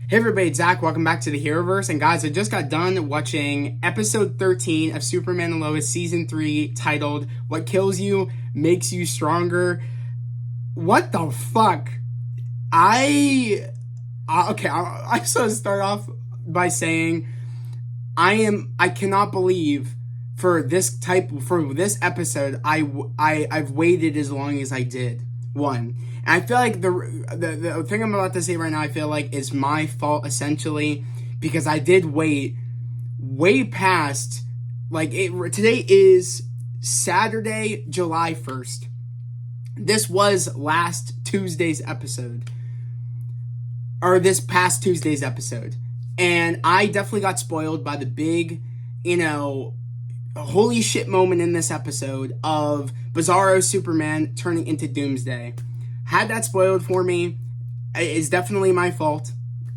Hey everybody, it's Zach. Welcome back to the Heroverse. And guys, I just got done watching episode 13 of Superman and Lois season 3 titled What Kills You Makes You Stronger. What the fuck? I just want to start off by saying I cannot believe for this episode I've waited as long as I did. One. And I feel like the thing I'm about to say right now, I feel like is my fault essentially, because I did wait way past, today is Saturday, July 1st. This was last Tuesday's episode, or this past Tuesday's episode. And I definitely got spoiled by the big, holy shit moment in this episode of Bizarro Superman turning into Doomsday. Had that spoiled for me. It's definitely my fault.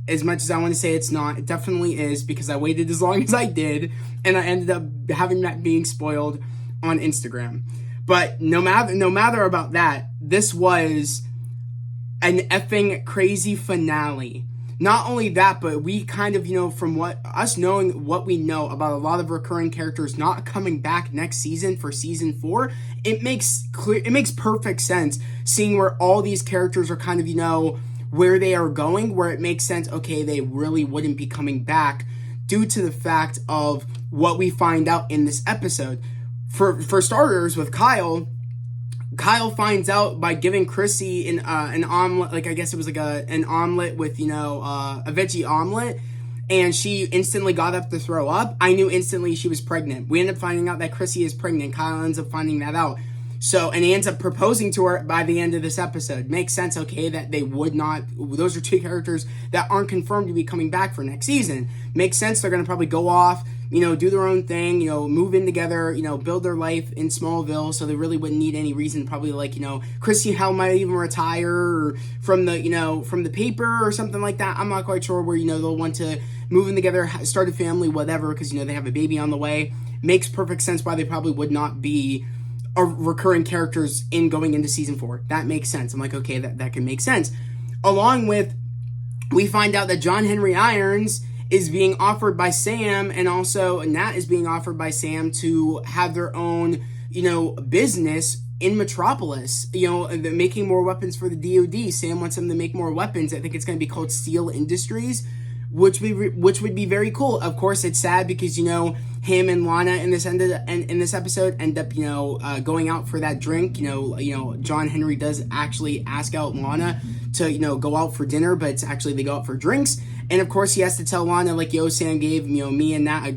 As much as I want to say it's not, it definitely is, because I waited as long as I did, and I ended up having that being spoiled on Instagram. But no matter about that, this was an effing crazy finale. Not only that, but we kind of, from us knowing what we know about a lot of recurring characters not coming back next season for season 4, it makes perfect sense seeing where all these characters are kind of, where they are going, where it makes sense, okay, they really wouldn't be coming back due to the fact of what we find out in this episode. For starters, with Kyle finds out by giving Chrissy an omelet, I guess it was an omelet with, a veggie omelet, and she instantly got up to throw up. I knew instantly she was pregnant. We end up finding out that Chrissy is pregnant. Kyle ends up finding that out. And he ends up proposing to her by the end of this episode. Makes sense, okay, that they would not, those are two characters that aren't confirmed to be coming back for next season. Makes sense, they're going to probably go off, do their own thing, move in together, build their life in Smallville, so they really wouldn't need any reason, probably Chrissy Hell might even retire from the paper or something like that. I'm not quite sure where, they'll want to move in together, start a family, whatever, because, they have a baby on the way. Makes perfect sense why they probably would not be recurring characters in going into season 4. That makes sense. I'm like, okay, that can make sense. Along with, we find out that John Henry Irons is being offered by Sam, and also Nat is being offered by Sam to have their own, business in Metropolis, making more weapons for the DoD. Sam wants them to make more weapons. I think it's going to be called Steel Industries, which would be very cool. Of course, it's sad because, him and Lana in this episode end up, going out for that drink. John Henry does actually ask out Lana to, go out for dinner, but it's actually they go out for drinks. And of course, he has to tell Lana, Sam gave, me and Nat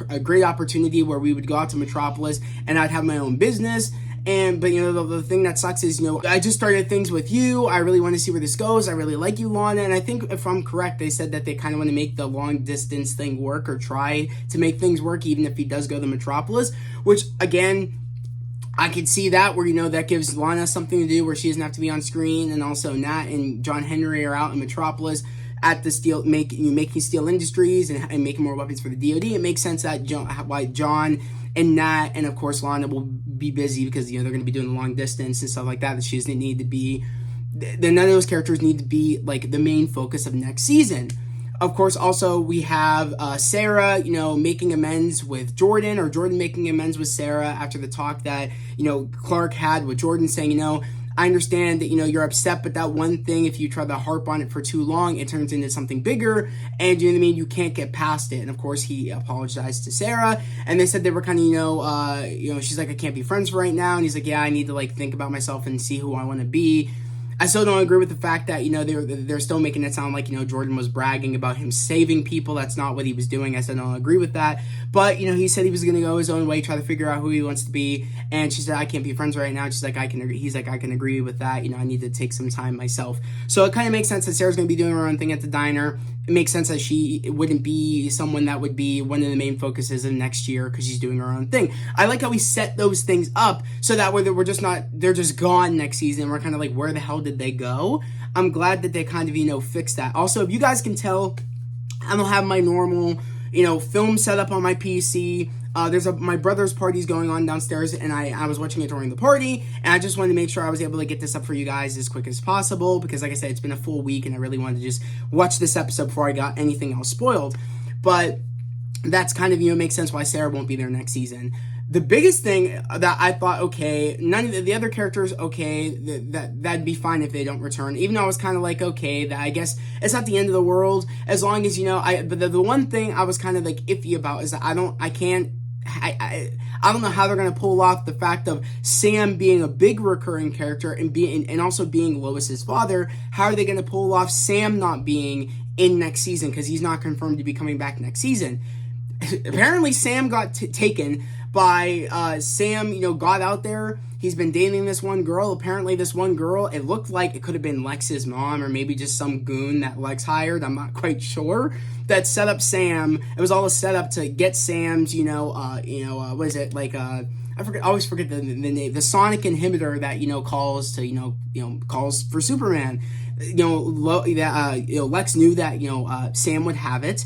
a great opportunity where we would go out to Metropolis and I'd have my own business. But the thing that sucks is, I just started things with you. I really want to see where this goes. I really like you, Lana. And I think if I'm correct, they said that they kind of want to make the long distance thing work, or try to make things work, even if he does go to Metropolis, which again, I could see that where, that gives Lana something to do where she doesn't have to be on screen. And also Nat and John Henry are out in Metropolis at the making Steel Industries and making more weapons for the DoD. It makes sense that why John and Nat and of course Lana will be busy because they're going to be doing the long distance and stuff like that. That she doesn't need to be. None of those characters need to be the main focus of next season. Of course, also we have Sarah, making amends with Jordan, or Jordan making amends with Sarah after the talk that Clark had with Jordan, saying I understand that, you're upset, but that one thing, if you try to harp on it for too long, it turns into something bigger, and you can't get past it. And of course, he apologized to Sarah, and they said they were kind of, she's like, I can't be friends right now, and he's like, yeah, I need to think about myself and see who I want to be. I still don't agree with the fact that, they're still making it sound like, Jordan was bragging about him saving people. That's not what he was doing. I still don't agree with that. But, he said he was going to go his own way, try to figure out who he wants to be. And she said, I can't be friends right now. She's like, he's like, I can agree with that. I need to take some time myself. So it kind of makes sense that Sarah's going to be doing her own thing at the diner. It makes sense that she wouldn't be someone that would be one of the main focuses of next year because she's doing her own thing. I like how we set those things up so that way they're just gone next season. We're kind of like, where the hell did they go? I'm glad that they kind of, fixed that. Also, if you guys can tell, I don't have my normal, film setup on my PC. my brother's party's going on downstairs, and I was watching it during the party, and I just wanted to make sure I was able to get this up for you guys as quick as possible, because like I said, it's been a full week, and I really wanted to just watch this episode before I got anything else spoiled. But that's kind of, makes sense why Sarah won't be there next season. The biggest thing that I thought, okay, none of the other characters, okay, that'd be fine if they don't return. Even though I was kind of like, okay, that I guess it's not the end of the world as long as, but the one thing I was kind of like iffy about is that I don't know how they're going to pull off the fact of Sam being a big recurring character and also being Lois's father. How are they going to pull off Sam not being in next season, because he's not confirmed to be coming back next season? Apparently Sam got taken by Sam, got out there. He's been dating this one girl. Apparently this one girl, it looked like it could have been Lex's mom, or maybe just some goon that Lex hired. I'm not quite sure. That set up Sam. It was all a setup to get Sam's, what is it, like, I always forget the name, the sonic inhibitor that, calls to, calls for Superman. Lex knew that, Sam would have it.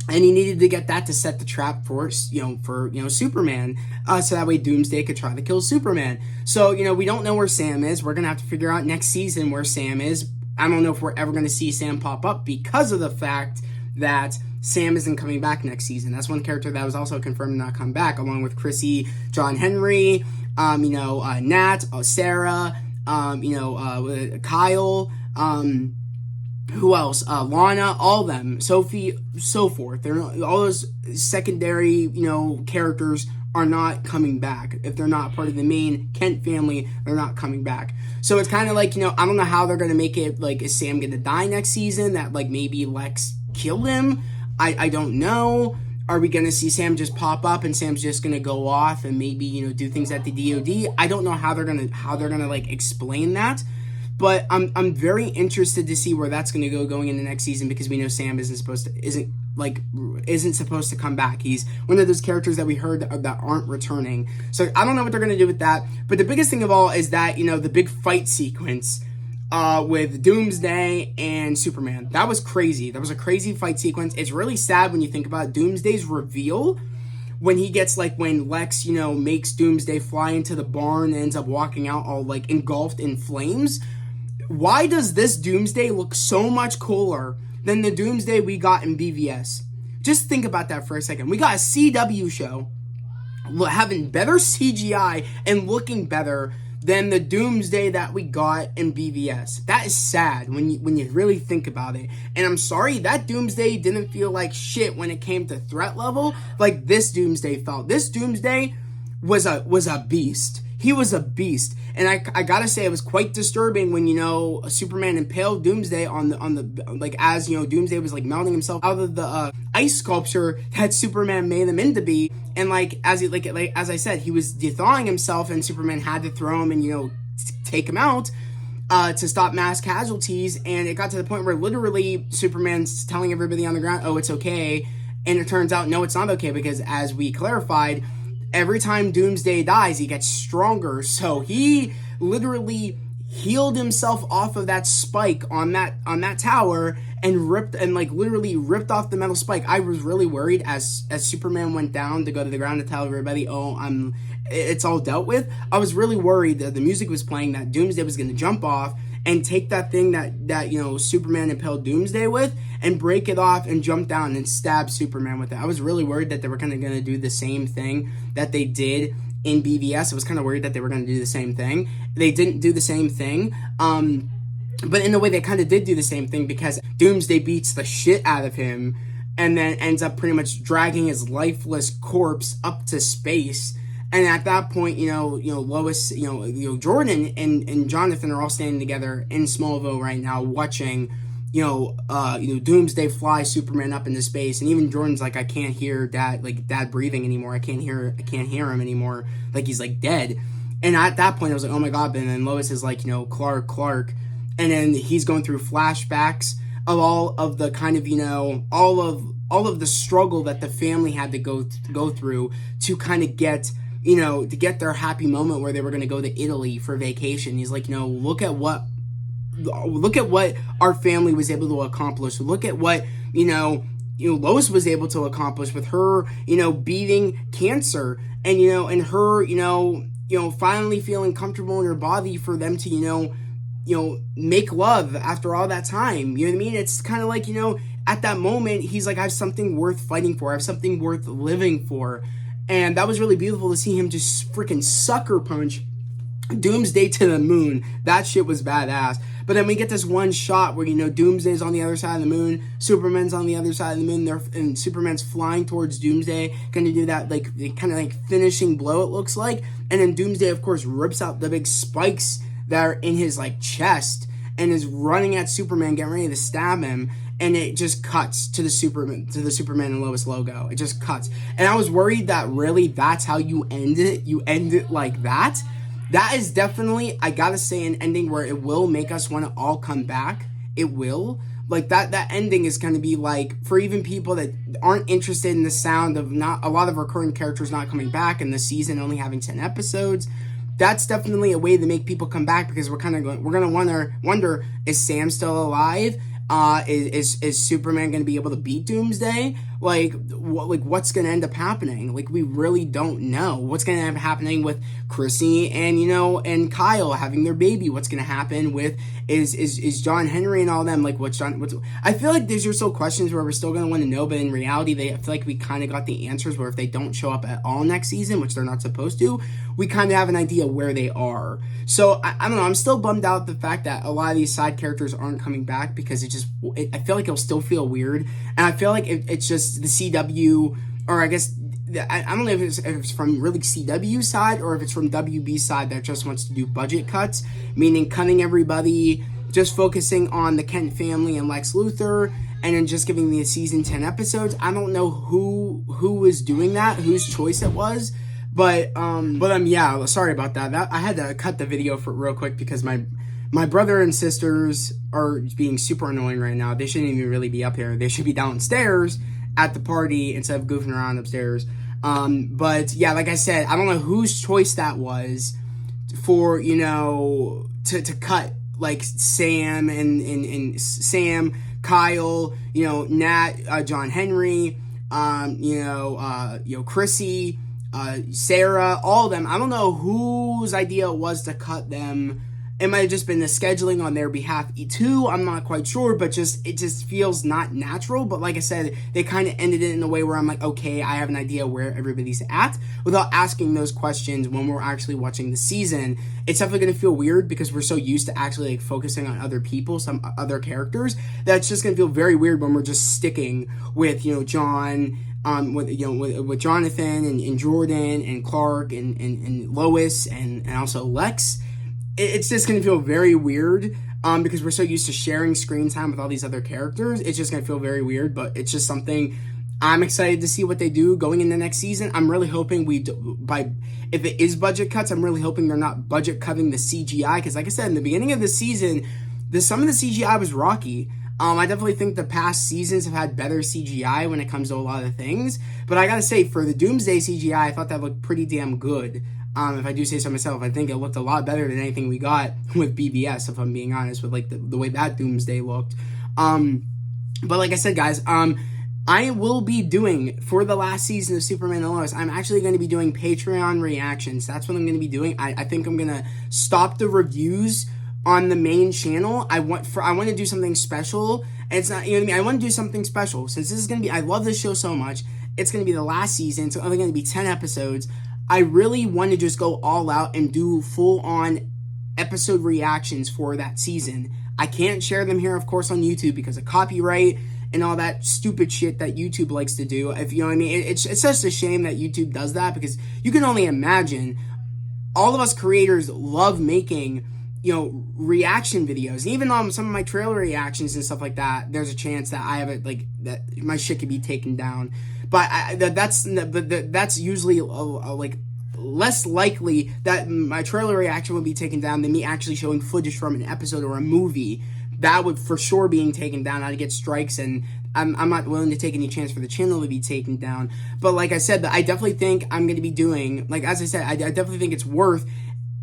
And he needed to get that to set the trap for Superman, so that way Doomsday could try to kill Superman. So, we don't know where Sam is. We're going to have to figure out next season where Sam is. I don't know if we're ever going to see Sam pop up, because of the fact that Sam isn't coming back next season. That's one character that was also confirmed to not come back, along with Chrissy, John Henry, Nat, Sarah, Kyle, who else? Lana, all of them, Sophie, so forth. They're not, all those secondary, characters are not coming back. If they're not part of the main Kent family, they're not coming back. So it's kind of like, I don't know how they're going to make it, like, is Sam going to die next season? That, like, maybe Lex killed him? I don't know. Are we going to see Sam just pop up and Sam's just going to go off and maybe, do things at the DOD? I don't know how they're going to like, explain that. But I'm very interested to see where that's going to go going into next season, because we know Sam isn't supposed to come back. He's one of those characters that we heard that aren't returning. So I don't know what they're going to do with that. But the biggest thing of all is that, the big fight sequence with Doomsday and Superman. That was crazy. That was a crazy fight sequence. It's really sad when you think about Doomsday's reveal, when he gets, like, when Lex, makes Doomsday fly into the barn and ends up walking out all, like, engulfed in flames. Why does this Doomsday look so much cooler than the Doomsday we got in BVS? Just think about that for a second. We got a CW show having better CGI and looking better than the Doomsday that we got in BVS. That is sad when you really think about it. And I'm sorry, that Doomsday didn't feel like shit when it came to threat level like this Doomsday felt. This Doomsday was a beast. He was a beast. And I gotta say, it was quite disturbing when, Superman impaled Doomsday on the like, as, Doomsday was, like, melting himself out of the ice sculpture that Superman made him into be. And, like, as I said, he was thawing himself, and Superman had to throw him and, take him out to stop mass casualties. And it got to the point where literally Superman's telling everybody on the ground, oh, it's okay. And it turns out, no, it's not okay, because as we clarified, every time Doomsday dies, he gets stronger. So he literally healed himself off of that spike on that tower and literally ripped off the metal spike. I was really worried as Superman went down to go to the ground to tell everybody, it's all dealt with. I was really worried that the music was playing, that Doomsday was going to jump off and take that thing that Superman impaled Doomsday with and break it off and jump down and stab Superman with it. I was really worried that they were kind of going to do the same thing that they did in BVS. I was kind of worried that they were going to do the same thing. They didn't do the same thing. But in a way, they kind of did do the same thing, because Doomsday beats the shit out of him and then ends up pretty much dragging his lifeless corpse up to space. And at that point, Lois, Jordan and Jonathan are all standing together in Smallville right now, watching, Doomsday fly Superman up into space. And even Jordan's like, I can't hear Dad breathing anymore. I can't hear him anymore. Like, he's like dead. And at that point, I was like, oh my God. And then Lois is like, Clark. And then he's going through flashbacks of all of the kind of, all of the struggle that the family had to go through to kind of get, to get their happy moment where they were going to go to Italy for vacation. He's like, look at what our family was able to accomplish. Look at what, Lois was able to accomplish with her, beating cancer, and, and her, finally feeling comfortable in her body for them to, make love after all that time. You know what I mean? It's kind of like, at that moment, he's like, I have something worth fighting for. I have something worth living for. And that was really beautiful to see him just freaking sucker punch Doomsday to the moon. That shit was badass. But then we get this one shot where, Doomsday's on the other side of the moon, Superman's on the other side of the moon, and Superman's flying towards Doomsday, going to do that, kind of finishing blow, it looks like. And then Doomsday, of course, rips out the big spikes that are in his, chest, and is running at Superman, getting ready to stab him. And it just cuts to the Superman and Lois logo. It just cuts. And I was worried that really that's how you end it. You end it like that. That is definitely, I gotta say, an ending where it will make us want to all come back. It will. That ending is going to be for even people that aren't interested in the sound of not a lot of recurring characters not coming back and the season only having 10 episodes. That's definitely a way to make people come back, because we're going to wonder, is Sam still alive? Is Superman going to be able to beat Doomsday? What's going to end up happening? We really don't know. What's going to end up happening with Chrissy and, and Kyle having their baby? What's going to happen with, is John Henry and all them? I feel like these are still questions where we're still going to want to know, but in reality, I feel like we kind of got the answers where if they don't show up at all next season, which they're not supposed to, we kind of have an idea where they are. So, I don't know, I'm still bummed out the fact that a lot of these side characters aren't coming back, because I feel like it'll still feel weird, and I feel like it's just the CW, or I guess, I don't know if it's from really CW side, or if it's from WB side that just wants to do budget cuts, meaning cutting everybody, just focusing on the Kent family and Lex Luthor, and then just giving the season 10 episodes. I don't know who was doing that, whose choice it was. But yeah, sorry about that. I had to cut the video for real quick because my brother and sisters are being super annoying right now. They shouldn't even really be up here. They should be downstairs at the party instead of goofing around upstairs. But yeah, like I said, I don't know whose choice that was for, to cut Sam and Sam, Kyle, Nat, John Henry, Chrissy, Sarah, all of them. I don't know whose idea it was to cut them. It might have just been the scheduling on their behalf too. I'm not quite sure, but it just feels not natural. But like I said, they kind of ended it in a way where I'm like, okay, I have an idea where everybody's at without asking those questions when we're actually watching the season. It's definitely going to feel weird because we're so used to actually focusing on other people, some other characters, that's just going to feel very weird when we're just sticking with, John, with Jonathan and Jordan and Clark and Lois and also Lex. It's just going to feel very weird because we're so used to sharing screen time with all these other characters. It's just going to feel very weird, but it's just something I'm excited to see what they do going into next season. I'm really hoping if it is budget cuts, I'm really hoping they're not budget cutting the CGI, because like I said, in the beginning of the season, some of the CGI was rocky. I definitely think the past seasons have had better CGI when it comes to a lot of things, but I gotta say, for the Doomsday CGI, I thought that looked pretty damn good. If I do say so myself, I think it looked a lot better than anything we got with BBS, if I'm being honest, with the way that Doomsday looked. But like I said, guys, I will be doing, for the last season of Superman and Lois, I'm actually going to be doing Patreon reactions. That's what I'm going to be doing. I think I'm going to stop the reviews on the main channel. I want to do something special. And it's not, you know what I mean? I want to do something special. Since this is going to be, I love this show so much. It's going to be the last season. It's only going to be 10 episodes. I really want to just go all out and do full-on episode reactions for that season. I can't share them here, of course, on YouTube because of copyright and all that stupid shit that YouTube likes to do. If you know what I mean, it's just a shame that YouTube does that, because you can only imagine, all of us creators love making, reaction videos. And even on some of my trailer reactions and stuff like that, there's a chance that I have it, that my shit could be taken down. But that's usually less likely that my trailer reaction would be taken down than me actually showing footage from an episode or a movie. That would for sure being taken down. I'd get strikes, and I'm not willing to take any chance for the channel to be taken down. But like I said, I definitely think I'm going to be doing, as I said, I definitely think it's worth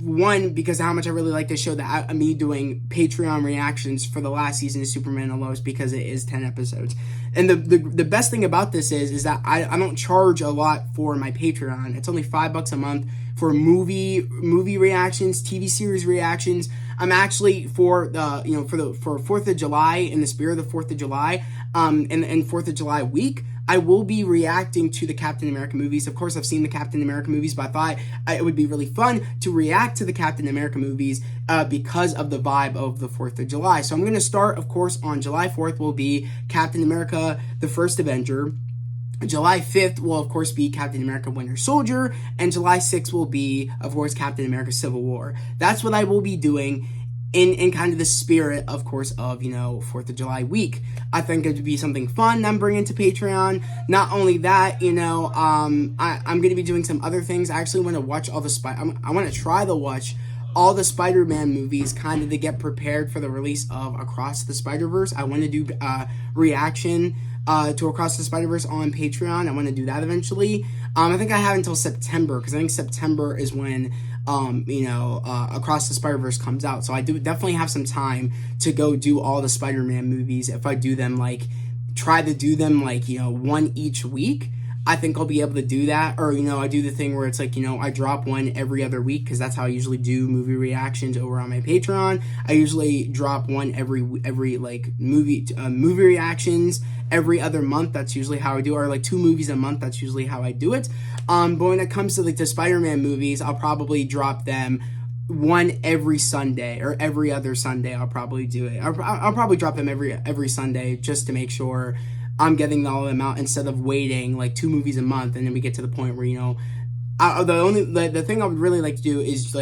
One, because of how much I really like this show, that me doing Patreon reactions for the last season of Superman and Lois, because it is 10 episodes. And the best thing about this is that I don't charge a lot for my Patreon. It's only $5 a month for movie reactions, TV series reactions. I'm actually for 4th of July, in the spirit of the 4th of July, and 4th of July week, I will be reacting to the Captain America movies. Of course, I've seen the Captain America movies, but I thought it would be really fun to react to the Captain America movies because of the vibe of the 4th of July. So I'm going to start, of course, on July 4th will be Captain America, the First Avenger. July 5th will, of course, be Captain America Winter Soldier, and July 6th will be, of course, Captain America Civil War. That's what I will be doing in kind of the spirit, of course, of, 4th of July week. I think it would be something fun that I'm bringing to Patreon. Not only that, I'm going to be doing some other things. I actually want to watch all the I want to try to watch all the Spider-Man movies, kind of to get prepared for the release of Across the Spider-Verse. I want to do reaction to Across the Spider-Verse on Patreon. I want to do that eventually. I think I have until September, because I think September is when Across the Spider-Verse comes out. So I do definitely have some time to go do all the Spider-Man movies. If I do them try to do them one each week, I think I'll be able to do that. Or, I do the thing where it's I drop one every other week, because that's how I usually do movie reactions over on my Patreon. I usually drop one every movie reactions every other month. That's usually how I do it. Or 2 movies a month. That's usually how I do it. But when it comes to the Spider-Man movies, I'll probably drop them one every Sunday, or every other Sunday. I'll probably do it. I'll probably drop them every Sunday, just to make sure I'm getting all of them out, instead of waiting 2 movies a month, and then we get to the point where the thing I would really like to do is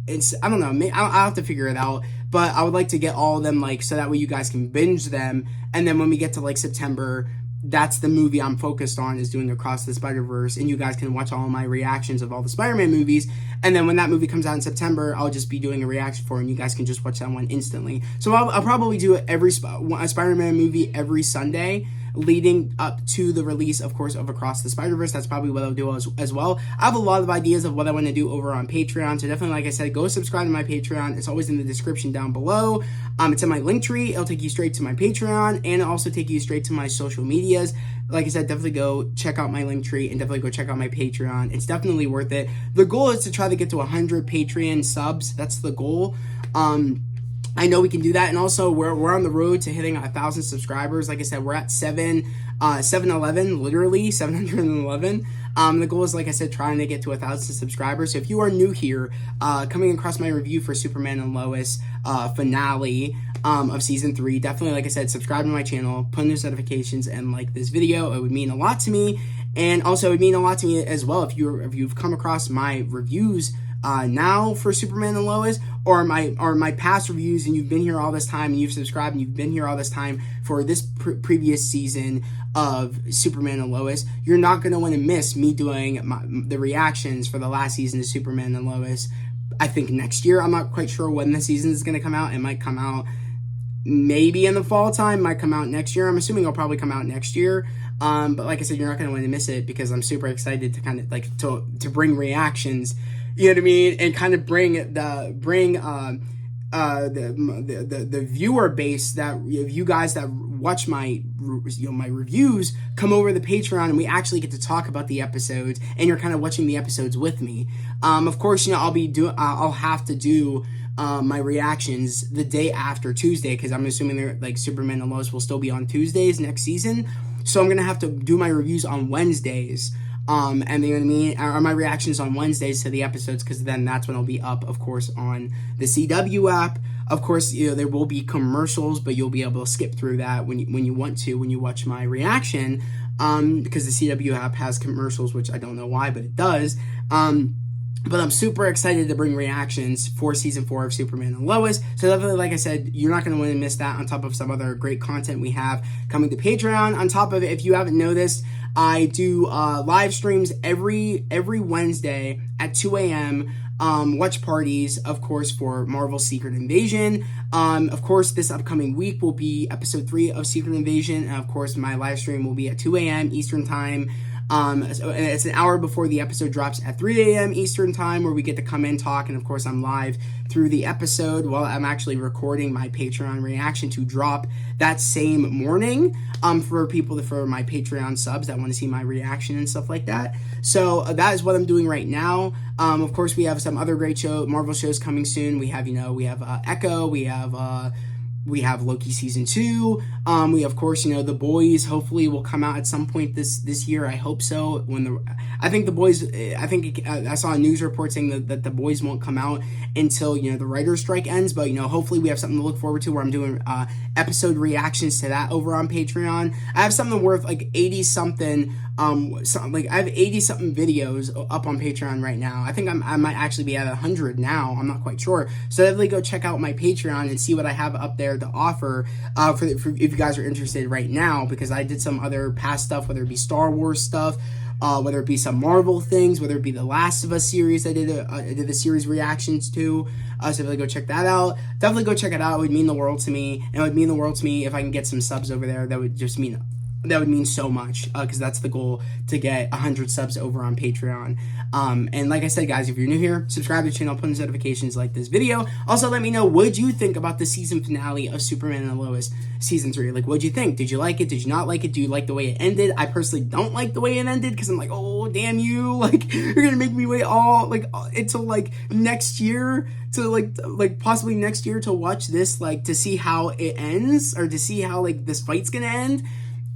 it's, I don't know, I'll have to figure it out, but I would like to get all of them so that way you guys can binge them, and then when we get to September, that's the movie I'm focused on, is doing Across the Spider-Verse, and you guys can watch all of my reactions of all the Spider-Man movies, and then when that movie comes out in September, I'll just be doing a reaction for it, and you guys can just watch that one instantly. So I'll probably do a Spider-Man movie every Sunday, leading up to the release, of course, of Across the Spider-Verse. That's probably what I'll do as well. I have a lot of ideas of what I want to do over on Patreon, so definitely, like I said, go subscribe to my Patreon. It's always in the description down below. It's in my link tree. It'll take you straight to my Patreon, and it'll also take you straight to my social medias. Like I said, definitely go check out my link tree, and definitely go check out my Patreon. It's definitely worth it. The goal is to try to get to 100 Patreon subs. That's the goal. I know we can do that, and also we're on the road to hitting 1,000 subscribers. Like I said, we're at 711, literally 711. The goal is, like I said, trying to get to 1,000 subscribers. So if you are new here, coming across my review for Superman and Lois finale of season 3, definitely, like I said, subscribe to my channel, put in those notifications, and like this video. It would mean a lot to me, and also it would mean a lot to me as well if you've come across my reviews now for Superman and Lois, or my past reviews, and you've been here all this time, and you've subscribed, and you've been here all this time for this previous season of Superman and Lois. You're not going to want to miss me doing the reactions for the last season of Superman and Lois. I think next year. I'm not quite sure when the season is going to come out. It might come out maybe in the fall time, might come out next year. I'm assuming it'll probably come out next year. But like I said, you're not going to want to miss it, because I'm super excited to kind of to bring reactions, you know what I mean, and kind of bring the viewer base, that you guys that watch my reviews come over to the Patreon, and we actually get to talk about the episodes, and you're kind of watching the episodes with me. Of course, I'll have to do my reactions the day after Tuesday, because I'm assuming they're Superman and Lois will still be on Tuesdays next season. So I'm gonna have to do my reviews on Wednesdays. And you know what I mean, or my reactions on Wednesdays to the episodes, because then that's when it'll be up, of course, on the CW app. Of course, there will be commercials, but you'll be able to skip through that when you want to, when you watch my reaction, because the CW app has commercials, which I don't know why, but it does. But I'm super excited to bring reactions for Season 4 of Superman and Lois. So definitely, like I said, you're not going to want to miss that, on top of some other great content we have coming to Patreon. On top of it, if you haven't noticed, I do live streams every Wednesday at 2 a.m., watch parties, of course, for Marvel's Secret Invasion. Of course, this upcoming week will be episode 3 of Secret Invasion, and of course, my live stream will be at 2 a.m. Eastern Time. So it's an hour before the episode drops at 3 a.m. Eastern time, where we get to come in, talk, and of course I'm live through the episode while I'm actually recording my Patreon reaction to drop that same morning, for my Patreon subs that want to see my reaction and stuff like that. So that is what I'm doing right now. Of course, we have some other great Marvel shows coming soon. We have Echo, we have Loki season 2. We of course, The Boys hopefully will come out at some point this year. I hope so. I saw a news report saying that The Boys won't come out until the writer's strike ends. But hopefully we have something to look forward to, where I'm doing episode reactions to that over on Patreon. I have something worth like 80 something. I have 80 something videos up on Patreon right now. I think I might actually be at 100 now. I'm not quite sure. So definitely go check out my Patreon and see what I have up there to offer for if you guys are interested right now, because I did some other past stuff, whether it be Star Wars stuff, whether it be some Marvel things, whether it be the Last of Us series I did the series reactions to. So definitely go check that out. Definitely go check it out. It would mean the world to me. And it would mean the world to me if I can get some subs over there. That would mean so much, because that's the goal, to get 100 subs over on Patreon. And like I said, guys, if you're new here, subscribe to the channel, put in notifications, like this video. Also, let me know, what did you think about the season finale of Superman and Lois season 3? Like, what did you think? Did you like it? Did you not like it? Do you like the way it ended? I personally don't like the way it ended, because I'm like, oh, damn you, like, you're gonna make me wait until like next year to possibly next year to watch this, to see how it ends, or to see how this fight's gonna end.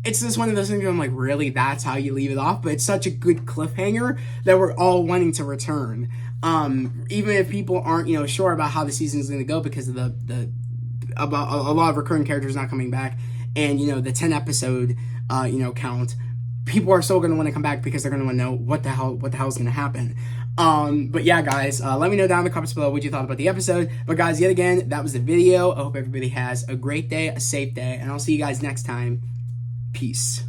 It's just one of those things where I'm like, really, that's how you leave it off? But it's such a good cliffhanger that we're all wanting to return. Even if people aren't, sure about how the season is going to go, because of about a lot of recurring characters not coming back, and, the 10 episode, count. People are still going to want to come back, because they're going to want to know what the hell is going to happen. But yeah, guys, let me know down in the comments below what you thought about the episode. But guys, yet again, that was the video. I hope everybody has a great day, a safe day, and I'll see you guys next time. Peace.